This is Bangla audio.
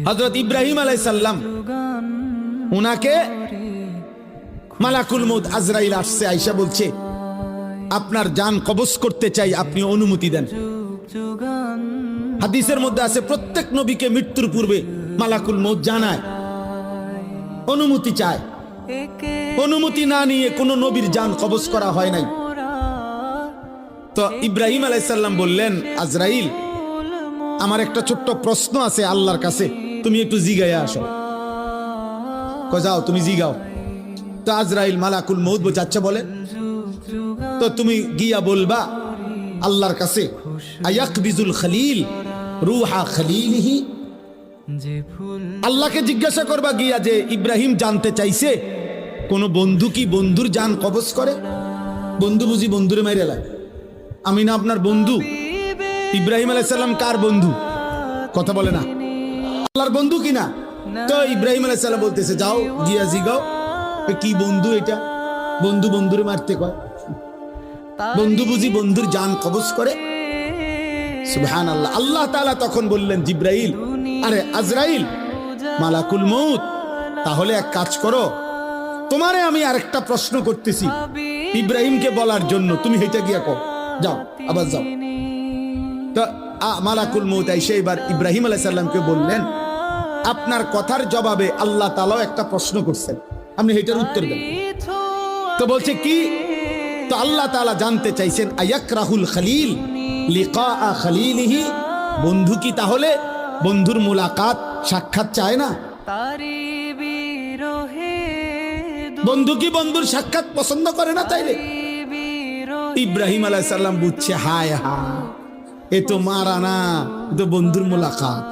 হযরত ইব্রাহিম আলাইহিস সালাম উনাকে মালাকুল মউত আজরাইল আসছে, আয়েশা বলছে আপনার জান কবজ করতে চাই, আপনি অনুমতি দেন। হাদিসের মধ্যে আছে প্রত্যেক নবীকে মৃত্যুর পূর্বে মালাকুল মউত জানায়, অনুমতি চায়। অনুমতি না নিয়ে কোনো নবীর জান কবজ করা হয় নাই। তো ইব্রাহিম আলাইহিস সালাম বললেন, আজরাইল আমার একটা ছোট্ট প্রশ্ন আছে আল্লাহর কাছে, তুমি একটু জিগাইয়া আসো। যাও তুমি জিগাও। তো আজরাইল মালাকুল মউত বলছে আচ্ছা বলে। তো তুমি গিয়া বলবা আল্লাহর কাছে, আয়াকবিজুল খলিল রূহা খলিলিহি, আল্লাহকে জিজ্ঞাসা করবা গিয়া যে ইব্রাহিম জানতে চাইছে কোন বন্ধু কি বন্ধুর জান কবজ করে? বন্ধু বুঝি বন্ধুরে মাইরে লাগে? আমি না আপনার বন্ধু? ইব্রাহিম আলাইহিস সালাম কার বন্ধু? কথা বলে না, আল্লাহর বন্ধু কিনা? তো ইব্রাহিম আলাইহিস সালাম বলতেছে যাও গিয়া জিগাও কি বন্ধু এটা, বন্ধু বন্ধুরে মারতে কয়? বন্ধু বুঝি বন্ধুর জান কবজ করে? সুবহানাল্লাহ। আল্লাহ তাআলা তখন বললেন, জিব্রাইল আরে আজরাইল মালাকুল মউত, তাহলে এক কাজ করো, তোমারে আমি আরেকটা প্রশ্ন করতেছি ইব্রাহিমকে বলার জন্য, তুমি হেঁটে গিয়া কও, যাও আবার যাও। তো মালাকুল মউত এসে এবার ইব্রাহিম আলাইহিস সালামকে বললেন, আপনার কথার জবাবে আল্লাহ তাআলাও একটা প্রশ্ন করছেন, আপনি এটার উত্তর দেন। তো বলছে কি? তো আল্লাহ তাআলা জানতে চাইছেন আয়াকরাহুল খলিল লিকা খলিলিহি, বন্ধু কি তাহলে বন্ধুর মুলাকাত সাক্ষাৎ চায় না? বন্ধু কি বন্ধুর সাক্ষাৎ পছন্দ করে না? তাইলে ইব্রাহিম আলাইহিস সালাম বুঝছে, হায় হায় এ তো মারা না, এ তো বন্ধুর মুলাকাত।